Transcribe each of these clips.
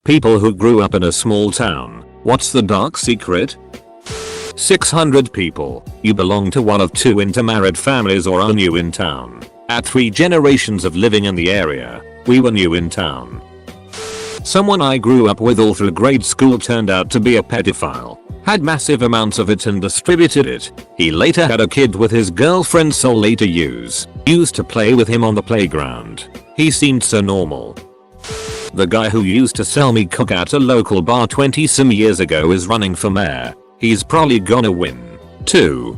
People who grew up in a small town. What's the dark secret? 600 people. You belong to one of two intermarried families or are new in town. At 3 generations of living in the area, we were new in town. Someone I grew up with all through grade school turned out to be a pedophile. Had massive amounts of it and distributed it. He later had a kid with his girlfriend solely to use. Used to play with him on the playground. He seemed so normal. The guy who used to sell me coke at a local bar 20 some years ago is running for mayor. He's probably gonna win, too.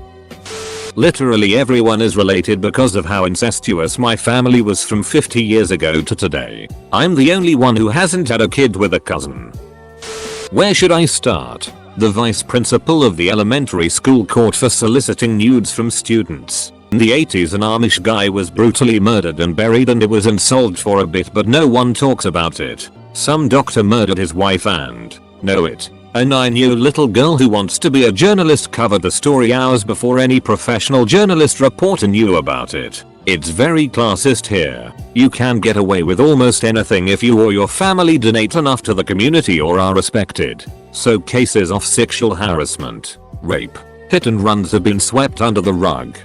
Literally everyone is related because of how incestuous my family was from 50 years ago to today. I'm the only one who hasn't had a kid with a cousin. Where should I start? The vice principal of the elementary school caught for soliciting nudes from students. In the 80s an Amish guy was brutally murdered and buried and it was unsolved for a bit but no one talks about it. Some doctor murdered his wife and know it. A 9-year-old little girl who wants to be a journalist covered the story hours before any professional journalist reporter knew about it. It's very classist here. You can get away with almost anything if you or your family donate enough to the community or are respected. So cases of sexual harassment, rape, hit and runs have been swept under the rug.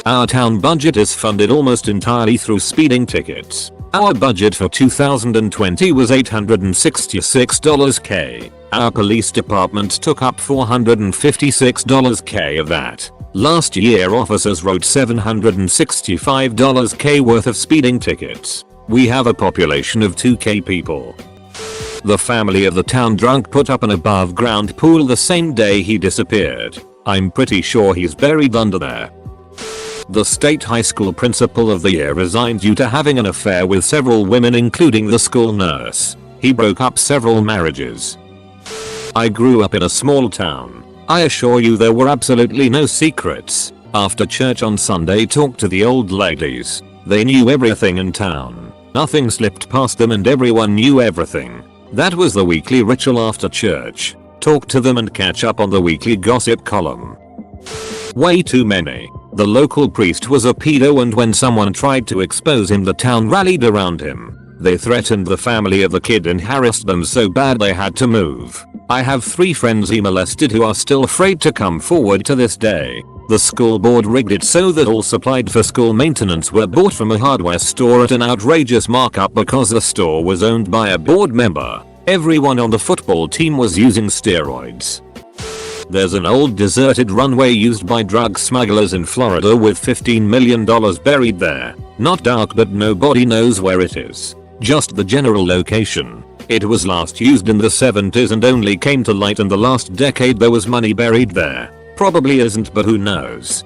Our town budget is funded almost entirely through speeding tickets. Our budget for 2020 was $866K. Our police department took up $456K of that. Last year officers wrote $765K worth of speeding tickets. We have a population of 2K people. The family of the town drunk put up an above ground pool the same day he disappeared. I'm pretty sure he's buried under there. The state high school principal of the year resigned due to having an affair with several women including the school nurse. He broke up several marriages. I grew up in a small town. I assure you there were absolutely no secrets. After church on Sunday talked to the old ladies. They knew everything in town. Nothing slipped past them and everyone knew everything. That was the weekly ritual after church. Talk to them and catch up on the weekly gossip column. Way too many. The local priest was a pedo and when someone tried to expose him the town rallied around him. They threatened the family of the kid and harassed them so bad they had to move. I have 3 friends he molested who are still afraid to come forward to this day. The school board rigged it so that all supplied for school maintenance were bought from a hardware store at an outrageous markup because the store was owned by a board member. Everyone on the football team was using steroids. There's an old deserted runway used by drug smugglers in Florida with $15 million buried there. Not dark but nobody knows where it is. Just the general location. It was last used in the 70s and only came to light in the last decade. There was money buried there. Probably isn't but who knows.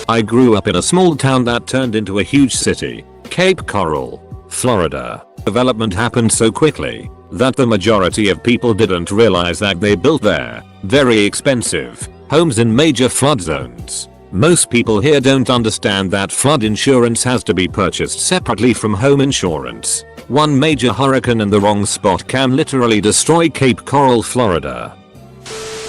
I grew up in a small town that turned into a huge city. Cape Coral, Florida. Development happened so quickly that the majority of people didn't realize that they built there. Very expensive homes in major flood zones. Most people here don't understand that flood insurance has to be purchased separately from home insurance. One major hurricane in the wrong spot can literally destroy Cape Coral, Florida.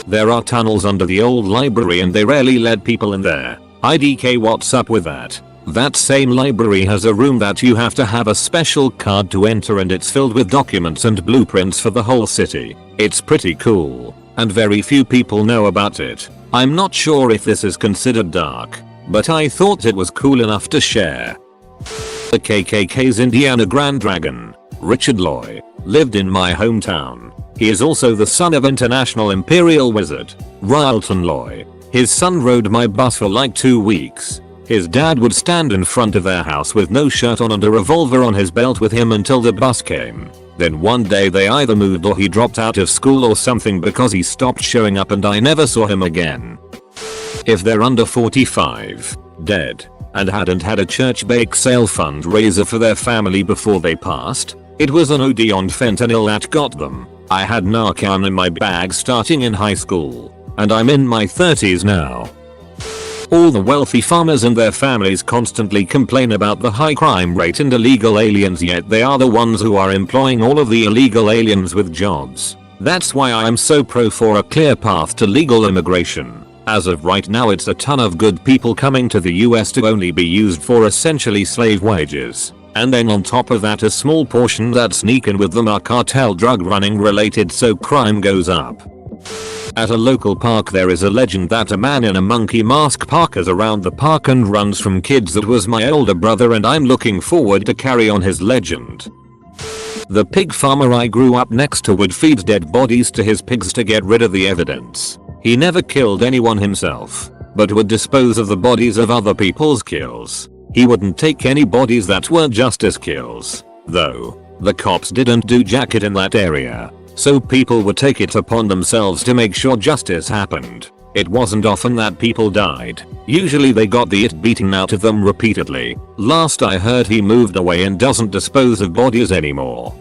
There are tunnels under the old library and they rarely let people in there. IDK, what's up with that? That same library has a room that you have to have a special card to enter and it's filled with documents and blueprints for the whole city. It's pretty cool, and very few people know about it. I'm not sure if this is considered dark, but I thought it was cool enough to share. The KKK's Indiana Grand Dragon, Richard Loy, lived in my hometown. He is also the son of international imperial wizard, Rylton Loy. His son rode my bus for like 2 weeks. His dad would stand in front of their house with no shirt on and a revolver on his belt with him until the bus came. Then one day they either moved or he dropped out of school or something because he stopped showing up and I never saw him again. If they're under 45, dead, and hadn't had a church bake sale fundraiser for their family before they passed, it was an OD on fentanyl that got them. I had Narcan in my bag starting in high school, and I'm in my 30s now. All the wealthy farmers and their families constantly complain about the high crime rate and illegal aliens, yet they are the ones who are employing all of the illegal aliens with jobs. That's why I am so pro for a clear path to legal immigration. As of right now it's a ton of good people coming to the US to only be used for essentially slave wages. And then on top of that a small portion that sneak in with them are cartel drug running related, so crime goes up. At a local park there is a legend that a man in a monkey mask parkers around the park and runs from kids. That was my older brother and I'm looking forward to carry on his legend. The pig farmer I grew up next to would feed dead bodies to his pigs to get rid of the evidence. He never killed anyone himself, but would dispose of the bodies of other people's kills. He wouldn't take any bodies that weren't justice kills, though. The cops didn't do jack it in that area, so people would take it upon themselves to make sure justice happened. It wasn't often that people died. Usually they got the it beaten out of them repeatedly. Last I heard he moved away and doesn't dispose of bodies anymore.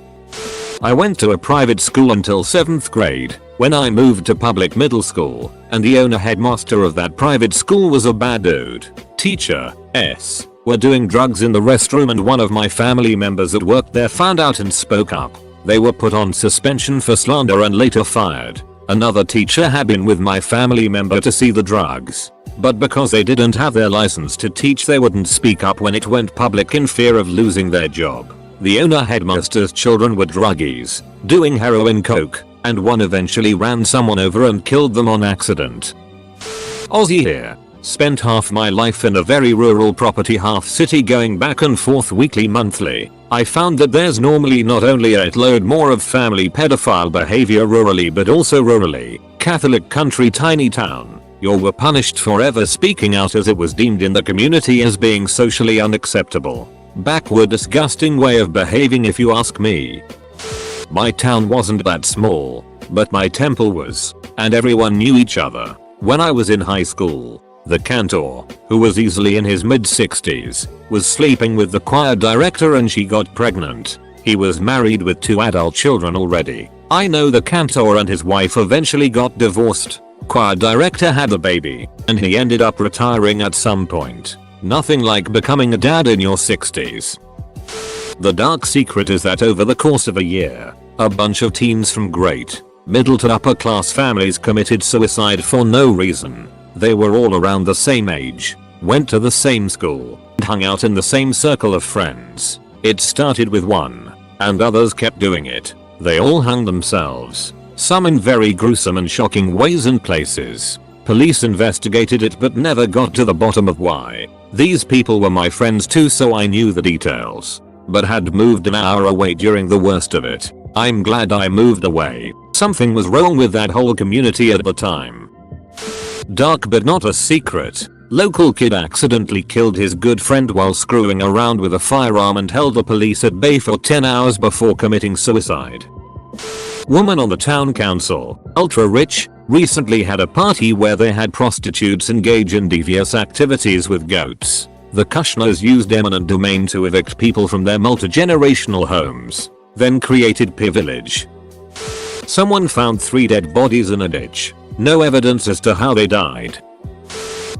I went to a private school until 7th grade, when I moved to public middle school, and the owner headmaster of that private school was a bad dude. Teacher S were doing drugs in the restroom and one of my family members that worked there found out and spoke up. They were put on suspension for slander and later fired. Another teacher had been with my family member to see the drugs, but because they didn't have their license to teach they wouldn't speak up when it went public in fear of losing their job. The owner headmaster's children were druggies, doing heroin coke, and one eventually ran someone over and killed them on accident. Aussie here. Spent half my life in a very rural property, half city, going back and forth weekly, monthly. I found that there's normally not only a load more of family pedophile behavior rurally but also rurally. Catholic country tiny town. You were punished for ever speaking out as it was deemed in the community as being socially unacceptable. Backward, disgusting way of behaving if you ask me. My town wasn't that small, but my temple was, and everyone knew each other. When I was in high school, the cantor, who was easily in his mid-60s, was sleeping with the choir director and she got pregnant. He was married with 2 adult children already. I know the cantor and his wife eventually got divorced. Choir director had a baby, and he ended up retiring at some point. Nothing like becoming a dad in your 60s. The dark secret is that over the course of a year, a bunch of teens from great, middle to upper class families committed suicide for no reason. They were all around the same age, went to the same school, and hung out in the same circle of friends. It started with one, and others kept doing it. They all hung themselves, some in very gruesome and shocking ways and places. Police investigated it but never got to the bottom of why. These people were my friends too, so I knew the details, but had moved an hour away during the worst of it. I'm glad I moved away. Something was wrong with that whole community at the time. Dark but not a secret. Local kid accidentally killed his good friend while screwing around with a firearm and held the police at bay for 10 hours before committing suicide. Woman on the town council, ultra rich, recently had a party where they had prostitutes engage in devious activities with goats. The Kushners used eminent domain to evict people from their multi-generational homes, then created P Village. Someone found 3 dead bodies in a ditch. No evidence as to how they died.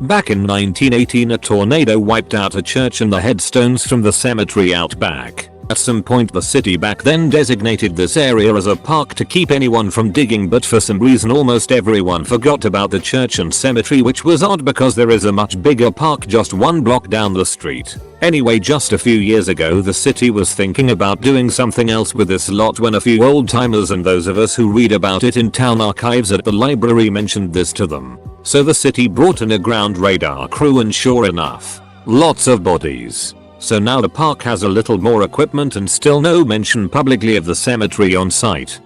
Back in 1918 a tornado wiped out a church and the headstones from the cemetery out back. At some point the city back then designated this area as a park to keep anyone from digging, but for some reason almost everyone forgot about the church and cemetery, which was odd because there is a much bigger park just 1 block down the street. Anyway, just a few years ago the city was thinking about doing something else with this lot when a few old timers and those of us who read about it in town archives at the library mentioned this to them. So the city brought in a ground radar crew and sure enough, lots of bodies. So now the park has a little more equipment and still no mention publicly of the cemetery on site.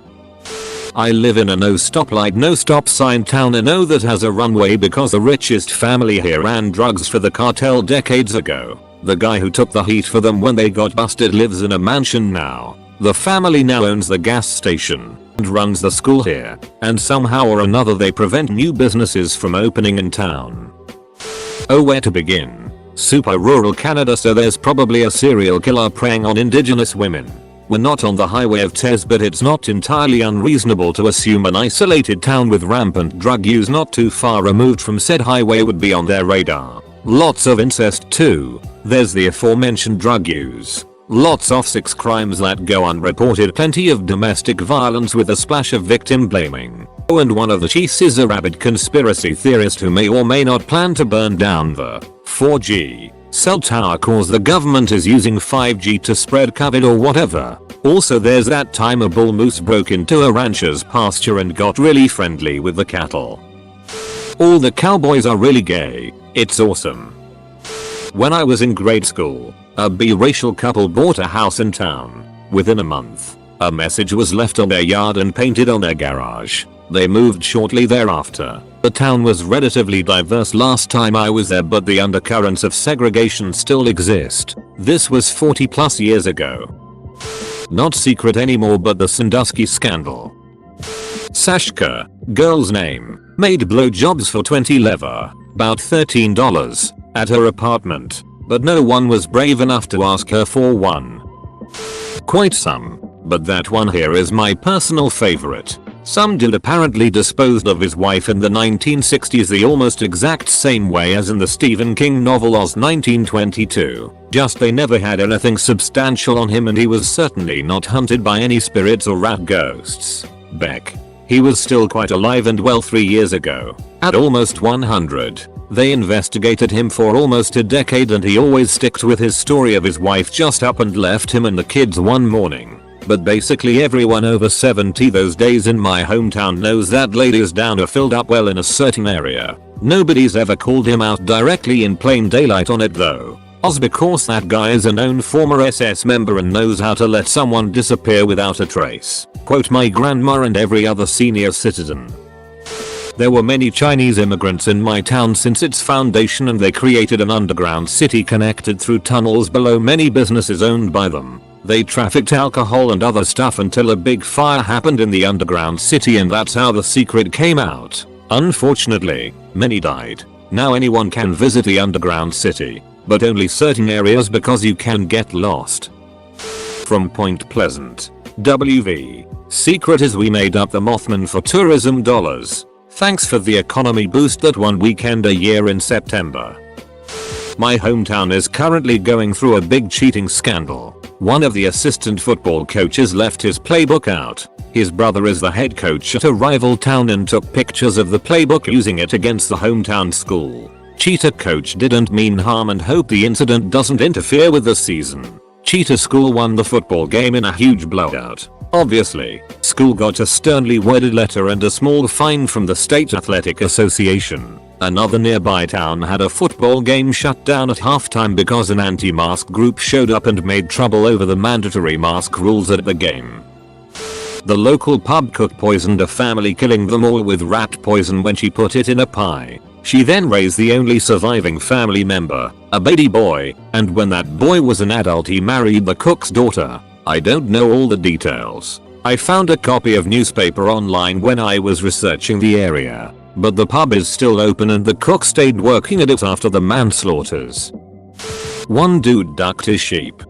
I live in a no stoplight no stop sign town and know that has a runway because the richest family here ran drugs for the cartel decades ago. The guy who took the heat for them when they got busted lives in a mansion now. The family now owns the gas station and runs the school here, and somehow or another they prevent new businesses from opening in town. Oh, where to begin? Super rural Canada, so there's probably a serial killer preying on indigenous women. We're not on the highway of Tez, but it's not entirely unreasonable to assume an isolated town with rampant drug use not too far removed from said highway would be on their radar. Lots of incest too. There's the aforementioned drug use. Lots of sex crimes that go unreported, plenty of domestic violence with a splash of victim blaming. Oh, and one of the chiefs is a rabid conspiracy theorist who may or may not plan to burn down the 4G. Cell tower cause the government is using 5G to spread COVID or whatever. Also there's that time a bull moose broke into a rancher's pasture and got really friendly with the cattle. All the cowboys are really gay. It's awesome. When I was in grade school, a biracial couple bought a house in town. Within a month, a message was left on their yard and painted on their garage. They moved shortly thereafter. The town was relatively diverse last time I was there, but the undercurrents of segregation still exist. This was 40 plus years ago. Not secret anymore, but the Sandusky scandal. Sashka, girl's name, made blowjobs for 20 lever, about $13, at her apartment, but no one was brave enough to ask her for one. Quite some, but that one here is my personal favorite. Some dude apparently disposed of his wife in the 1960s the almost exact same way as in the Stephen King novel Oz 1922. Just they never had anything substantial on him and he was certainly not hunted by any spirits or rat ghosts. Beck. He was still quite alive and well 3 years ago. At almost 100. They investigated him for almost a decade and he always sticked with his story of his wife just up and left him and the kids one morning. But basically everyone over 70 those days in my hometown knows that lady's downer filled up well in a certain area. Nobody's ever called him out directly in plain daylight on it though. Oz because that guy is a known former SS member and knows how to let someone disappear without a trace. Quote my grandma and every other senior citizen. There were many Chinese immigrants in my town since its foundation and they created an underground city connected through tunnels below many businesses owned by them. They trafficked alcohol and other stuff until a big fire happened in the underground city and that's how the secret came out. Unfortunately, many died. Now anyone can visit the underground city, but only certain areas because you can get lost. From Point Pleasant, WV. Secret is we made up the Mothman for tourism dollars. Thanks for the economy boost that one weekend a year in September. My hometown is currently going through a big cheating scandal. One of the assistant football coaches left his playbook out. His brother is the head coach at a rival town and took pictures of the playbook using it against the hometown school. Cheater coach didn't mean harm and hope the incident doesn't interfere with the season. Cheater school won the football game in a huge blowout. Obviously, school got a sternly worded letter and a small fine from the State Athletic Association. Another nearby town had a football game shut down at halftime because an anti-mask group showed up and made trouble over the mandatory mask rules at the game. The local pub cook poisoned a family, killing them all with rat poison when she put it in a pie. She then raised the only surviving family member, a baby boy, and when that boy was an adult he married the cook's daughter. I don't know all the details. I found a copy of newspaper online when I was researching the area. But the pub is still open and the cook stayed working at it after the manslaughters. One dude ducked his sheep.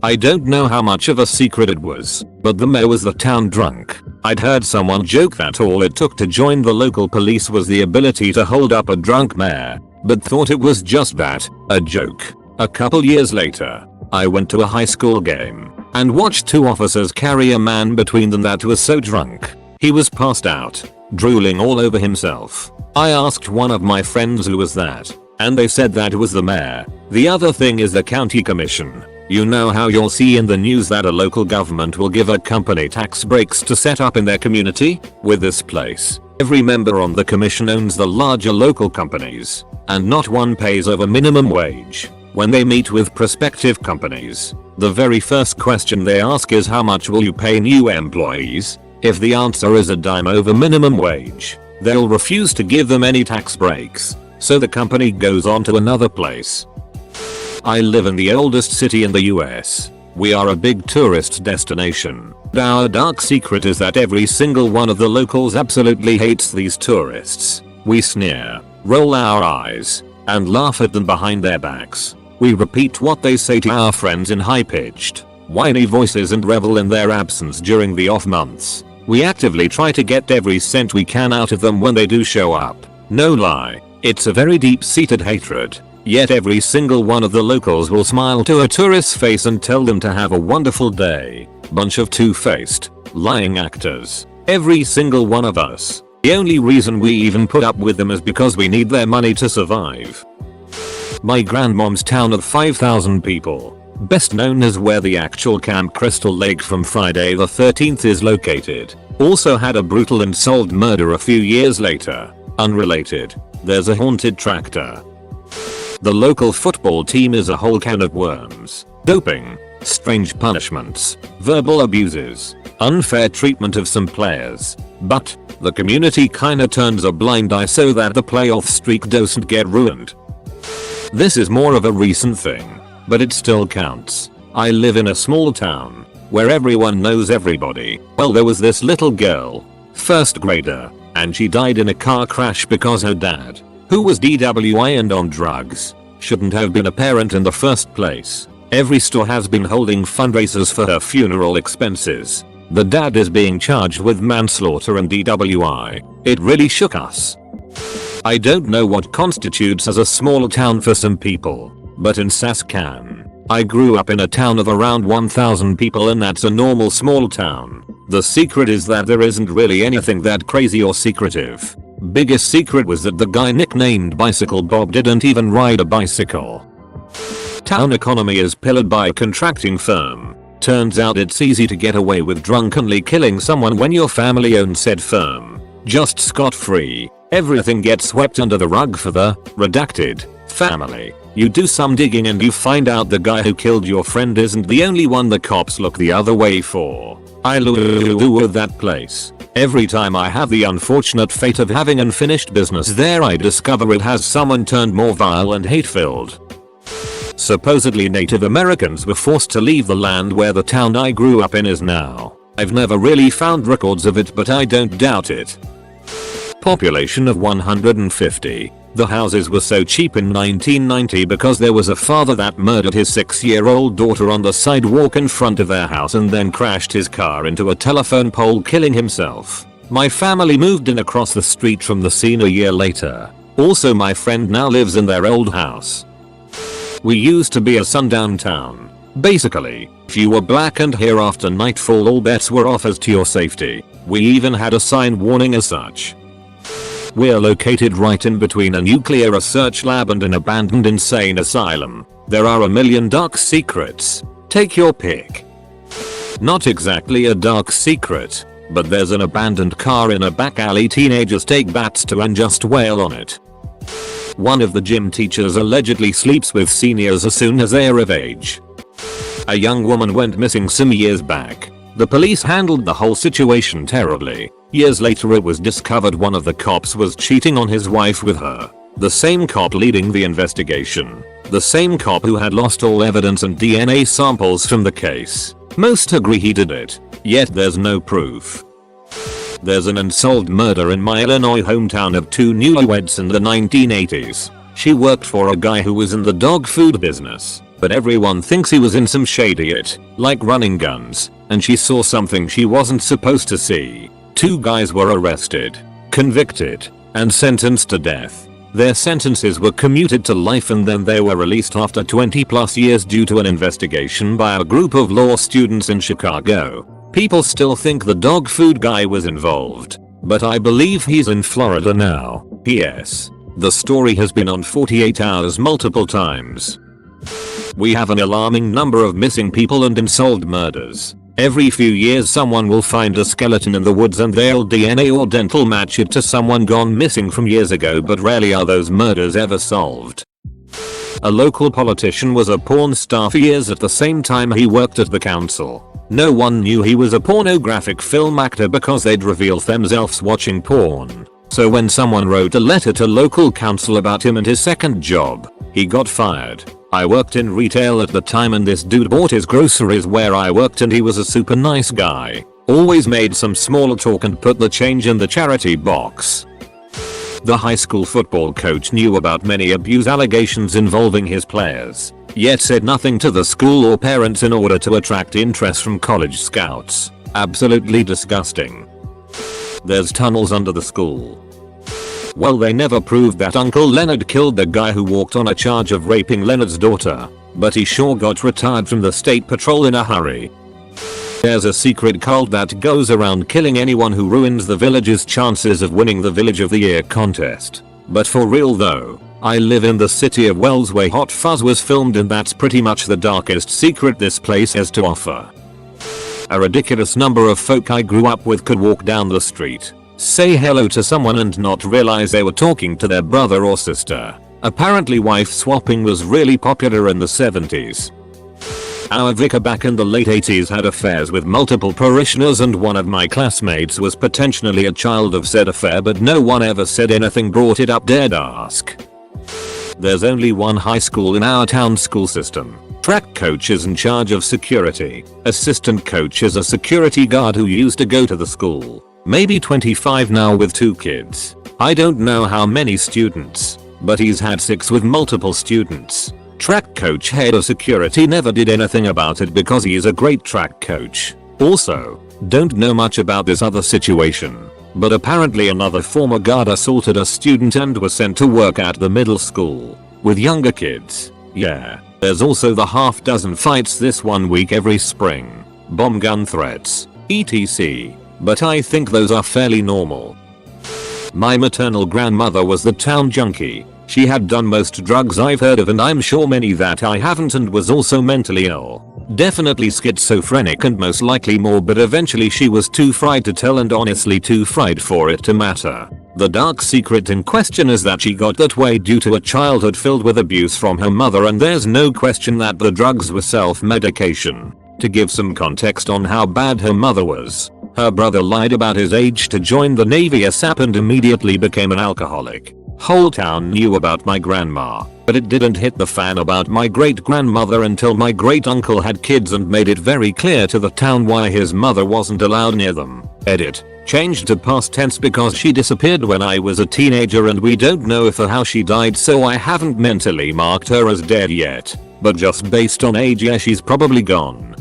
I don't know how much of a secret it was, but the mayor was the town drunk. I'd heard someone joke that all it took to join the local police was the ability to hold up a drunk mayor, but thought it was just that, a joke. A couple years later, I went to a high school game and watched two officers carry a man between them that was so drunk. He was passed out, drooling all over himself. I asked one of my friends who was that, and they said that was the mayor. The other thing is the county commission. You know how you'll see in the news that a local government will give a company tax breaks to set up in their community? With this place, every member on the commission owns the larger local companies, and not one pays over minimum wage. When they meet with prospective companies, the very first question they ask is how much will you pay new employees? If the answer is a dime over minimum wage, they'll refuse to give them any tax breaks, so the company goes on to another place. I live in the oldest city in the US. We are a big tourist destination. Our dark secret is that every single one of the locals absolutely hates these tourists. We sneer, roll our eyes, and laugh at them behind their backs. We repeat what they say to our friends in high-pitched, whiny voices and revel in their absence during the off months. We actively try to get every cent we can out of them when they do show up. No lie, it's a very deep-seated hatred. Yet every single one of the locals will smile to a tourist's face and tell them to have a wonderful day. Bunch of two-faced, lying actors. Every single one of us. The only reason we even put up with them is because we need their money to survive. My grandmom's town of 5,000 people, best known as where the actual Camp Crystal Lake from Friday the 13th is located, also had a brutal unsolved murder a few years later. Unrelated, there's a haunted tractor. The local football team is a whole can of worms. Doping, strange punishments, verbal abuses, unfair treatment of some players. But the community kinda turns a blind eye so that the playoff streak doesn't get ruined. This is more of a recent thing, but it still counts. I live in a small town where everyone knows everybody. Well, there was this little girl, first grader, and she died in a car crash because her dad, who was DWI and on drugs, shouldn't have been a parent in the first place. Every store has been holding fundraisers for her funeral expenses. The dad is being charged with manslaughter and DWI. It really shook us. I don't know what constitutes as a small town for some people, but in Saskatchewan, I grew up in a town of around 1,000 people and that's a normal small town. The secret is that there isn't really anything that crazy or secretive. Biggest secret was that the guy nicknamed Bicycle Bob didn't even ride a bicycle. Town economy is pillared by a contracting firm. Turns out it's easy to get away with drunkenly killing someone when your family owns said firm. Just scot-free. Everything gets swept under the rug for the redacted family. You do some digging and you find out the guy who killed your friend isn't the only one the cops look the other way for. I lure that place. Every time I have the unfortunate fate of having unfinished business there, I discover it has someone turned more vile and hate-filled. Supposedly Native Americans were forced to leave the land where the town I grew up in is now. I've never really found records of it, but I don't doubt it. Population of 150. The houses were so cheap in 1990 because there was a father that murdered his 6-year-old daughter on the sidewalk in front of their house and then crashed his car into a telephone pole, killing himself. My family moved in across the street from the scene a year later. Also, my friend now lives in their old house. We used to be a sundown town. Basically, if you were black and here after nightfall, all bets were off as to your safety. We even had a sign warning as such. We're located right in between a nuclear research lab and an abandoned insane asylum. There are a million dark secrets. Take your pick. Not exactly a dark secret, but there's an abandoned car in a back alley teenagers take bats to and just wail on it. One of the gym teachers allegedly sleeps with seniors as soon as they are of age. A young woman went missing some years back. The police handled the whole situation terribly. Years later it was discovered one of the cops was cheating on his wife with her. The same cop leading the investigation. The same cop who had lost all evidence and DNA samples from the case. Most agree he did it, yet there's no proof. There's an unsolved murder in my Illinois hometown of two newlyweds in the 1980s. She worked for a guy who was in the dog food business, but everyone thinks he was in some shady it, like running guns, and she saw something she wasn't supposed to see. Two guys were arrested, convicted, and sentenced to death. Their sentences were commuted to life and then they were released after 20+ years due to an investigation by a group of law students in Chicago. People still think the dog food guy was involved, but I believe he's in Florida now. P.S. The story has been on 48 Hours multiple times. We have an alarming number of missing people and unsolved murders. Every few years someone will find a skeleton in the woods and they'll DNA or dental match it to someone gone missing from years ago, but rarely are those murders ever solved. A local politician was a porn star for years at the same time he worked at the council. No one knew he was a pornographic film actor because they'd reveal themselves watching porn. So when someone wrote a letter to local council about him and his second job, he got fired. I worked in retail at the time and this dude bought his groceries where I worked and he was a super nice guy. Always made some small talk and put the change in the charity box. The high school football coach knew about many abuse allegations involving his players, yet said nothing to the school or parents in order to attract interest from college scouts. Absolutely disgusting. There's tunnels under the school. Well, they never proved that Uncle Leonard killed the guy who walked on a charge of raping Leonard's daughter, but he sure got retired from the state patrol in a hurry. There's a secret cult that goes around killing anyone who ruins the village's chances of winning the Village of the Year contest. But for real though, I live in the city of Wells where Hot Fuzz was filmed, and that's pretty much the darkest secret this place has to offer. A ridiculous number of folk I grew up with could walk down the street, say hello to someone and not realize they were talking to their brother or sister. Apparently wife swapping was really popular in the 70s. Our vicar back in the late 80s had affairs with multiple parishioners, and one of my classmates was potentially a child of said affair, but no one ever said anything, brought it up, dared ask. There's only one high school in our town school system. Track coach is in charge of security. Assistant coach is a security guard who used to go to the school. Maybe 25 now with 2 kids. I don't know how many students, but he's had 6 with multiple students. Track coach head of security never did anything about it because he is a great track coach. Also, don't know much about this other situation, but apparently another former guard assaulted a student and was sent to work at the middle school with younger kids. Yeah, there's also the half dozen fights this one week every spring, bomb gun threats, etc. But I think those are fairly normal. My maternal grandmother was the town junkie. She had done most drugs I've heard of, and I'm sure many that I haven't, and was also mentally ill. Definitely schizophrenic and most likely more, but eventually she was too fried to tell, and honestly too fried for it to matter. The dark secret in question is that she got that way due to a childhood filled with abuse from her mother, and there's no question that the drugs were self-medication. To give some context on how bad her mother was, her brother lied about his age to join the Navy ASAP and immediately became an alcoholic. Whole town knew about my grandma, but it didn't hit the fan about my great grandmother until my great uncle had kids and made it very clear to the town why his mother wasn't allowed near them. Edit. Changed to past tense because she disappeared when I was a teenager and we don't know if or how she died, so I haven't mentally marked her as dead yet. But just based on age, yeah, she's probably gone.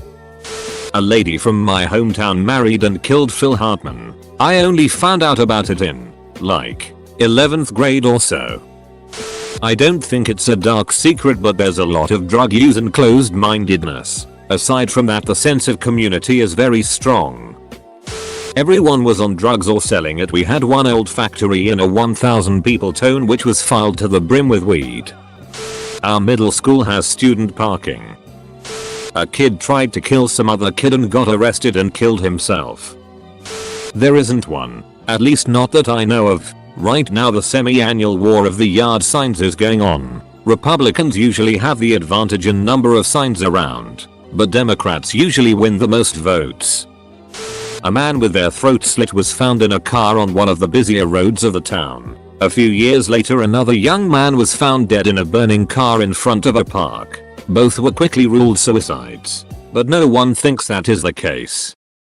A lady from my hometown married and killed Phil Hartman. I only found out about it in, like, 11th grade or so. I don't think it's a dark secret, but there's a lot of drug use and closed-mindedness. Aside from that, the sense of community is very strong. Everyone was on drugs or selling it. We had one old factory in a 1,000 people town which was filled to the brim with weed. Our middle school has student parking. A kid tried to kill some other kid and got arrested and killed himself. There isn't one, at least not that I know of. Right now the semi-annual war of the yard signs is going on. Republicans usually have the advantage in number of signs around, but Democrats usually win the most votes. A man with their throat slit was found in a car on one of the busier roads of the town. A few years later, another young man was found dead in a burning car in front of a park. Both were quickly ruled suicides, but no one thinks that is the case.